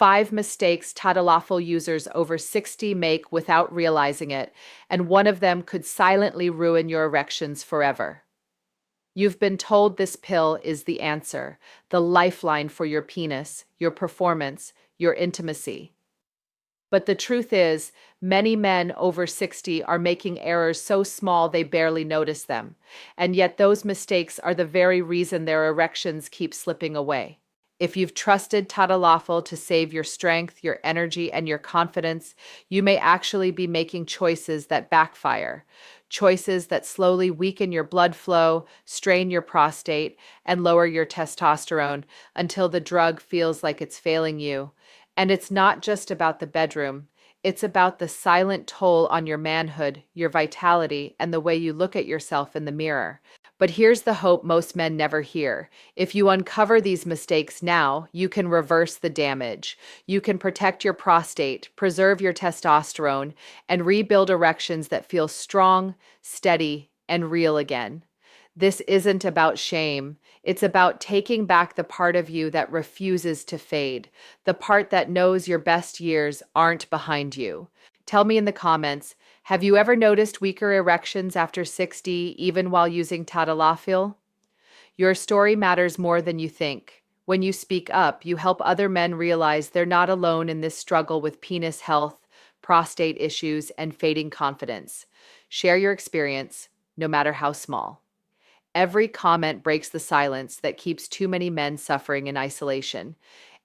5 mistakes Tadalafil users over 60 make without realizing it, and one of them could silently ruin your erections forever. You've been told this pill is the answer, the lifeline for your penis, your performance, your intimacy. But the truth is, many men over 60 are making errors so small they barely notice them, and yet those mistakes are the very reason their erections keep slipping away. If you've trusted Tadalafil to save your strength, your energy, and your confidence, you may actually be making choices that backfire. Choices that slowly weaken your blood flow, strain your prostate, and lower your testosterone until the drug feels like it's failing you. And it's not just about the bedroom. It's about the silent toll on your manhood, your vitality, and the way you look at yourself in the mirror. But here's the hope most men never hear. If you uncover these mistakes now, you can reverse the damage. You can protect your prostate, preserve your testosterone, and rebuild erections that feel strong, steady, and real again. This isn't about shame. It's about taking back the part of you that refuses to fade, the part that knows your best years aren't behind you. Tell me in the comments, have you ever noticed weaker erections after 60, even while using Tadalafil? Your story matters more than you think. When you speak up, you help other men realize they're not alone in this struggle with penis health, prostate issues, and fading confidence. Share your experience, no matter how small. Every comment breaks the silence that keeps too many men suffering in isolation.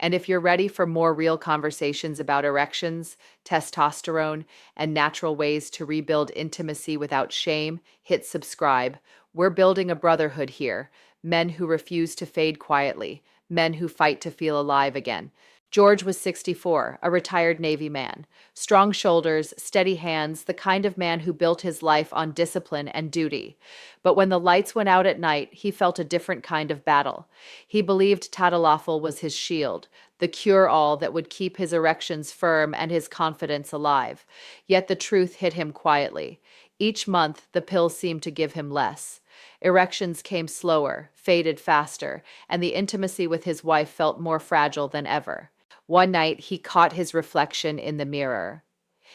And if you're ready for more real conversations about erections, testosterone, and natural ways to rebuild intimacy without shame, hit subscribe. We're building a brotherhood here. Men who refuse to fade quietly. Men who fight to feel alive again. George was 64, a retired Navy man. Strong shoulders, steady hands, the kind of man who built his life on discipline and duty. But when the lights went out at night, he felt a different kind of battle. He believed Tadalafil was his shield, the cure-all that would keep his erections firm and his confidence alive. Yet the truth hit him quietly. Each month, the pill seemed to give him less. Erections came slower, faded faster, and the intimacy with his wife felt more fragile than ever. One night, he caught his reflection in the mirror.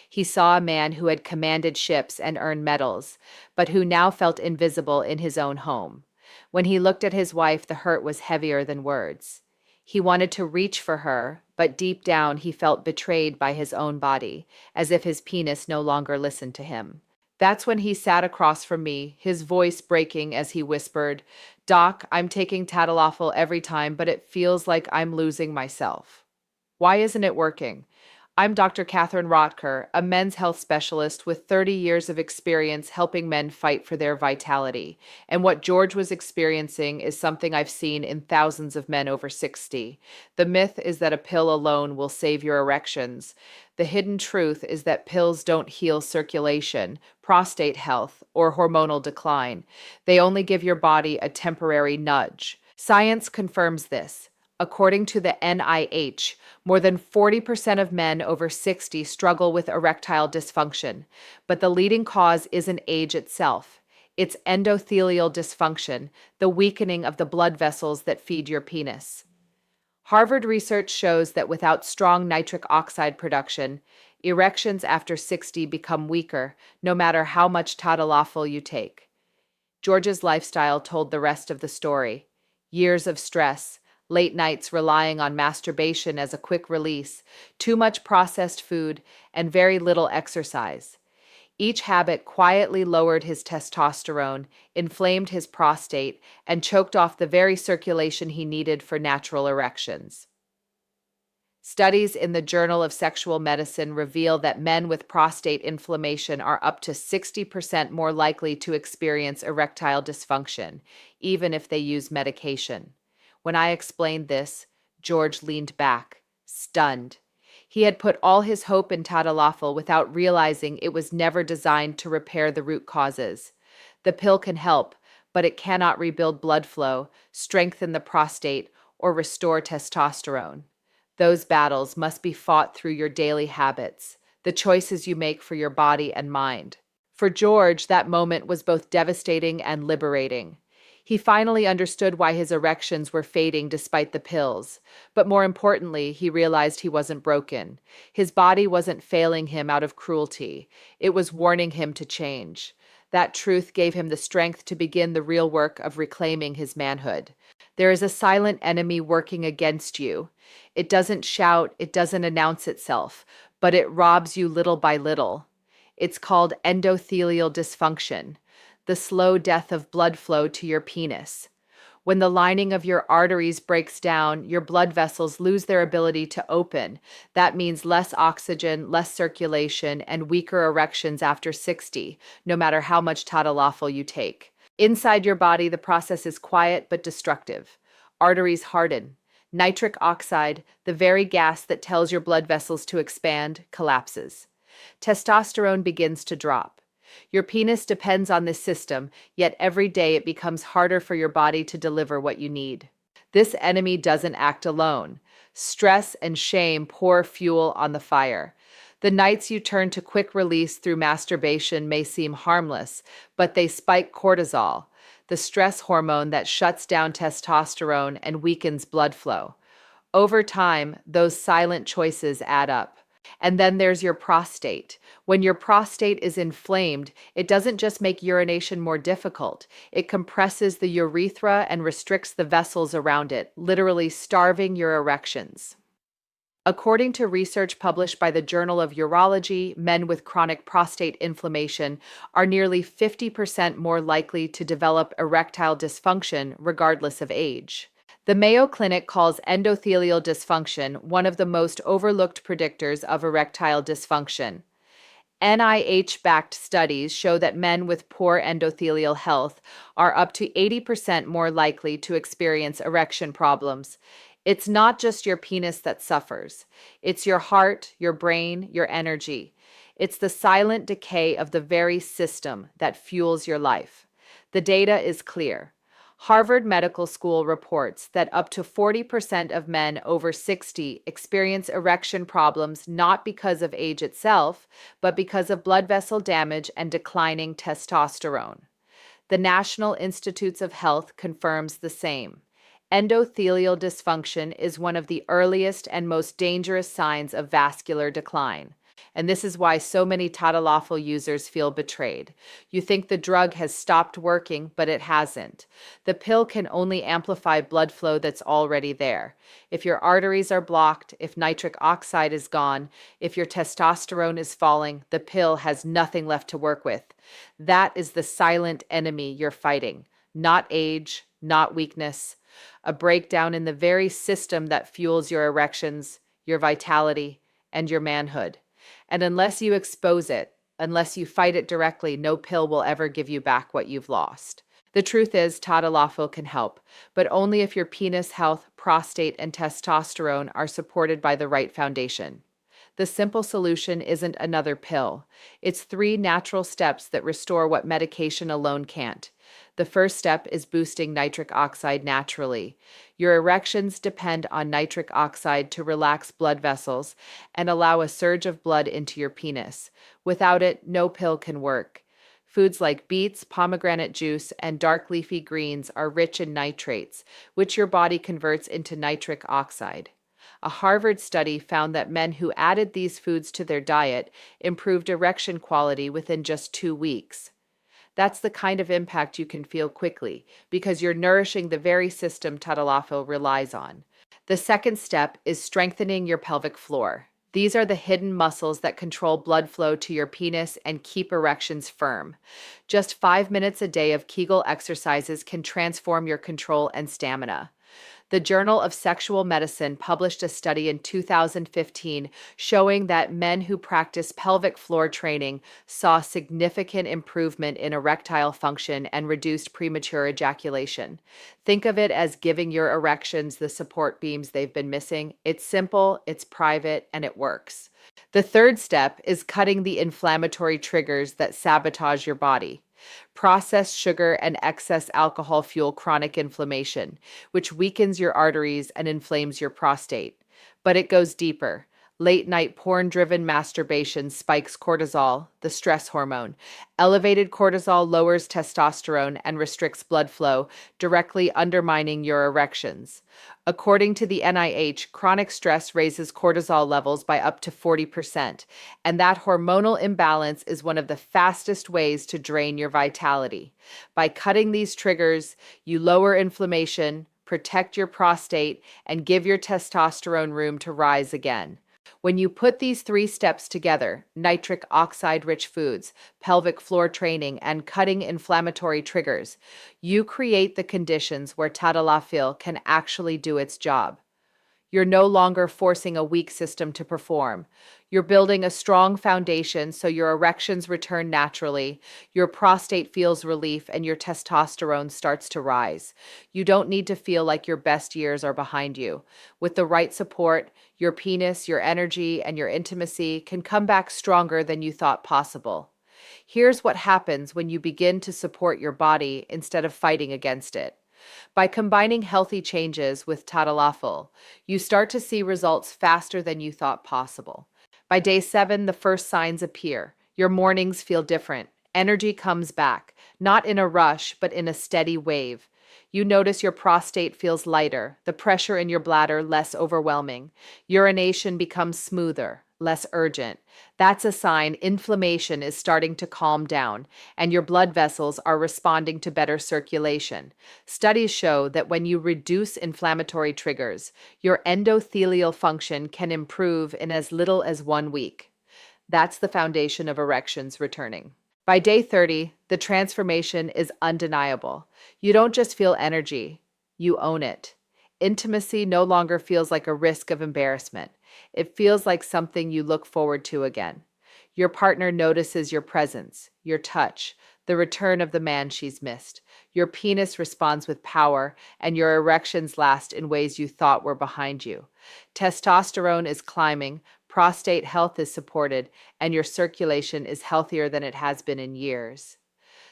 He saw a man who had commanded ships and earned medals, but who now felt invisible in his own home. When he looked at his wife, the hurt was heavier than words. He wanted to reach for her, but deep down he felt betrayed by his own body, as if his penis no longer listened to him. That's when he sat across from me, his voice breaking as he whispered, "Doc, I'm taking Tadalafil every time, but it feels like I'm losing myself." Why isn't it working? I'm Dr. Catherine Rotker, a men's health specialist with 30 years of experience helping men fight for their vitality. And what George was experiencing is something I've seen in thousands of men over 60. The myth is that a pill alone will save your erections. The hidden truth is that pills don't heal circulation, prostate health, or hormonal decline. They only give your body a temporary nudge. Science confirms this. According to the NIH, more than 40% of men over 60 struggle with erectile dysfunction, but the leading cause isn't age itself. It's endothelial dysfunction, the weakening of the blood vessels that feed your penis. Harvard research shows that without strong nitric oxide production, erections after 60 become weaker, no matter how much Tadalafil you take. George's lifestyle told the rest of the story. Years of stress, late nights relying on masturbation as a quick release, too much processed food, and very little exercise. Each habit quietly lowered his testosterone, inflamed his prostate, and choked off the very circulation he needed for natural erections. Studies in the Journal of Sexual Medicine reveal that men with prostate inflammation are up to 60% more likely to experience erectile dysfunction, even if they use medication. When I explained this, George leaned back, stunned. He had put all his hope in Tadalafil without realizing it was never designed to repair the root causes. The pill can help, but it cannot rebuild blood flow, strengthen the prostate, or restore testosterone. Those battles must be fought through your daily habits, the choices you make for your body and mind. For George, that moment was both devastating and liberating. He finally understood why his erections were fading despite the pills. But more importantly, he realized he wasn't broken. His body wasn't failing him out of cruelty. It was warning him to change. That truth gave him the strength to begin the real work of reclaiming his manhood. There is a silent enemy working against you. It doesn't shout, it doesn't announce itself, but it robs you little by little. It's called endothelial dysfunction, the slow death of blood flow to your penis. When the lining of your arteries breaks down, your blood vessels lose their ability to open. That means less oxygen, less circulation, and weaker erections after 60, no matter how much Tadalafil you take. Inside your body, the process is quiet but destructive. Arteries harden. Nitric oxide, the very gas that tells your blood vessels to expand, collapses. Testosterone begins to drop. Your penis depends on this system, yet every day it becomes harder for your body to deliver what you need. This enemy doesn't act alone. Stress and shame pour fuel on the fire. The nights you turn to quick release through masturbation may seem harmless, but they spike cortisol, the stress hormone that shuts down testosterone and weakens blood flow. Over time, those silent choices add up. And then there's your prostate. When your prostate is inflamed, it doesn't just make urination more difficult. It compresses the urethra and restricts the vessels around it, literally starving your erections. According to research published by the Journal of Urology, men with chronic prostate inflammation are nearly 50% more likely to develop erectile dysfunction regardless of age. The Mayo Clinic calls endothelial dysfunction one of the most overlooked predictors of erectile dysfunction. NIH-backed studies show that men with poor endothelial health are up to 80% more likely to experience erection problems. It's not just your penis that suffers. It's your heart, your brain, your energy. It's the silent decay of the very system that fuels your life. The data is clear. Harvard Medical School reports that up to 40% of men over 60 experience erection problems not because of age itself, but because of blood vessel damage and declining testosterone. The National Institutes of Health confirms the same. Endothelial dysfunction is one of the earliest and most dangerous signs of vascular decline. And this is why so many Tadalafil users feel betrayed. You think the drug has stopped working, but it hasn't. The pill can only amplify blood flow that's already there. If your arteries are blocked, if nitric oxide is gone, if your testosterone is falling, the pill has nothing left to work with. That is the silent enemy you're fighting. Not age, not weakness. A breakdown in the very system that fuels your erections, your vitality, and your manhood. And unless you expose it, unless you fight it directly, no pill will ever give you back what you've lost. The truth is, Tadalafil can help, but only if your penis health, prostate, and testosterone are supported by the right foundation. The simple solution isn't another pill. It's 3 natural steps that restore what medication alone can't. The first step is boosting nitric oxide naturally. Your erections depend on nitric oxide to relax blood vessels and allow a surge of blood into your penis. Without it, no pill can work. Foods like beets, pomegranate juice, and dark leafy greens are rich in nitrates, which your body converts into nitric oxide. A Harvard study found that men who added these foods to their diet improved erection quality within just 2 weeks. That's the kind of impact you can feel quickly, because you're nourishing the very system Tadalafil relies on. The second step is strengthening your pelvic floor. These are the hidden muscles that control blood flow to your penis and keep erections firm. Just 5 minutes a day of Kegel exercises can transform your control and stamina. The Journal of Sexual Medicine published a study in 2015 showing that men who practice pelvic floor training saw significant improvement in erectile function and reduced premature ejaculation. Think of it as giving your erections the support beams they've been missing. It's simple, it's private, and it works. The third step is cutting the inflammatory triggers that sabotage your body. Processed sugar and excess alcohol fuel chronic inflammation, which weakens your arteries and inflames your prostate. But it goes deeper. Late-night porn-driven masturbation spikes cortisol, the stress hormone. Elevated cortisol lowers testosterone and restricts blood flow, directly undermining your erections. According to the NIH, chronic stress raises cortisol levels by up to 40%, and that hormonal imbalance is one of the fastest ways to drain your vitality. By cutting these triggers, you lower inflammation, protect your prostate, and give your testosterone room to rise again. When you put these three steps together, nitric oxide-rich foods, pelvic floor training, and cutting inflammatory triggers, you create the conditions where Tadalafil can actually do its job. You're no longer forcing a weak system to perform. You're building a strong foundation so your erections return naturally, your prostate feels relief, and your testosterone starts to rise. You don't need to feel like your best years are behind you. With the right support, your penis, your energy, and your intimacy can come back stronger than you thought possible. Here's what happens when you begin to support your body instead of fighting against it. By combining healthy changes with Tadalafil, you start to see results faster than you thought possible. By day 7, the first signs appear. Your mornings feel different. Energy comes back, not in a rush, but in a steady wave. You notice your prostate feels lighter, the pressure in your bladder less overwhelming. Urination becomes smoother, less urgent. That's a sign inflammation is starting to calm down, and your blood vessels are responding to better circulation. Studies show that when you reduce inflammatory triggers, your endothelial function can improve in as little as 1 week. That's the foundation of erections returning. By day 30, the transformation is undeniable. You don't just feel energy, you own it. Intimacy no longer feels like a risk of embarrassment. It feels like something you look forward to again. Your partner notices your presence, your touch, the return of the man she's missed. Your penis responds with power, and your erections last in ways you thought were behind you. Testosterone is climbing, prostate health is supported, and your circulation is healthier than it has been in years.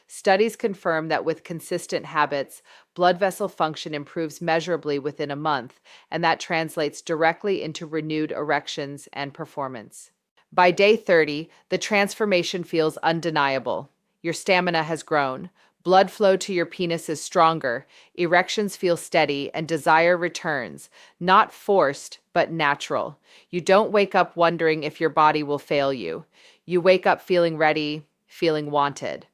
Studies confirm that with consistent habits, blood vessel function improves measurably within a month, and that translates directly into renewed erections and performance. By day 30, the transformation feels undeniable. Your stamina has grown. Blood flow to your penis is stronger, erections feel steady, and desire returns, not forced, but natural. You don't wake up wondering if your body will fail you. You wake up feeling ready, feeling wanted.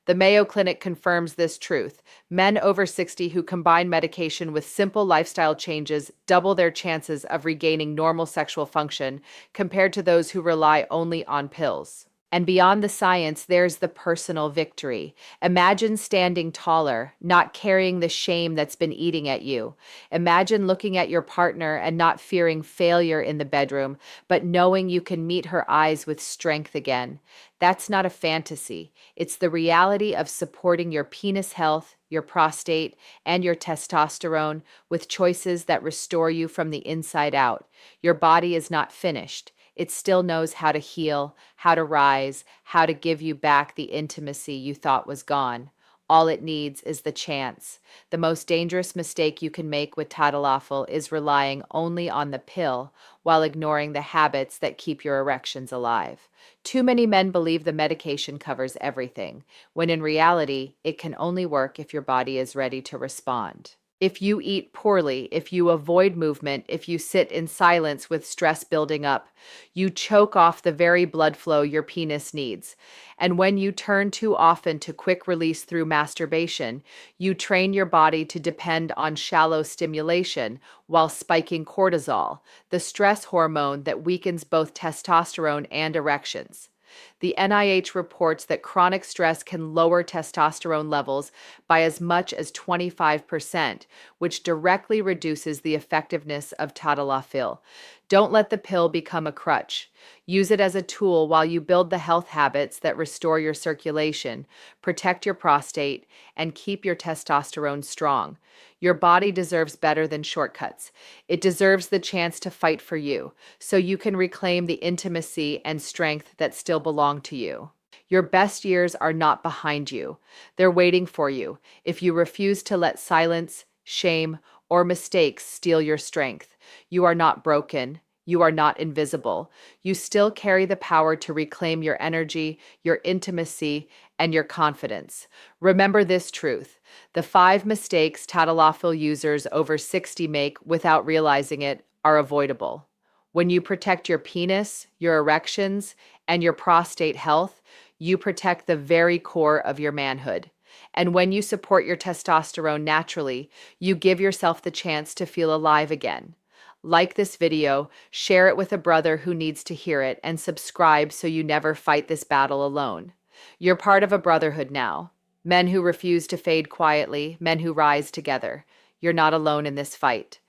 The Mayo Clinic confirms this truth. Men over 60 who combine medication with simple lifestyle changes double their chances of regaining normal sexual function compared to those who rely only on pills. And beyond the science, there's the personal victory. Imagine standing taller, not carrying the shame that's been eating at you. Imagine looking at your partner and not fearing failure in the bedroom, but knowing you can meet her eyes with strength again. That's not a fantasy. It's the reality of supporting your penis health, your prostate, and your testosterone with choices that restore you from the inside out. Your body is not finished. It still knows how to heal, how to rise, how to give you back the intimacy you thought was gone. All it needs is the chance. The most dangerous mistake you can make with Tadalafil is relying only on the pill while ignoring the habits that keep your erections alive. Too many men believe the medication covers everything, when in reality, it can only work if your body is ready to respond. If you eat poorly, if you avoid movement, if you sit in silence with stress building up, you choke off the very blood flow your penis needs. And when you turn too often to quick release through masturbation, you train your body to depend on shallow stimulation while spiking cortisol, the stress hormone that weakens both testosterone and erections. The NIH reports that chronic stress can lower testosterone levels by as much as 25%, which directly reduces the effectiveness of Tadalafil. Don't let the pill become a crutch. Use it as a tool while you build the health habits that restore your circulation, protect your prostate, and keep your testosterone strong. Your body deserves better than shortcuts. It deserves the chance to fight for you, so you can reclaim the intimacy and strength that still belong to you. Your best years are not behind you. They're waiting for you if you refuse to let silence, shame, or mistakes steal your strength. You are not broken. You are not invisible. You still carry the power to reclaim your energy, your intimacy, and your confidence. Remember this truth. The 5 mistakes Tadalafil users over 60 make without realizing it are avoidable. When you protect your penis, your erections, and your prostate health, you protect the very core of your manhood. And when you support your testosterone naturally, you give yourself the chance to feel alive again. Like this video, share it with a brother who needs to hear it, and subscribe so you never fight this battle alone. You're part of a brotherhood now. Men who refuse to fade quietly, men who rise together. You're not alone in this fight.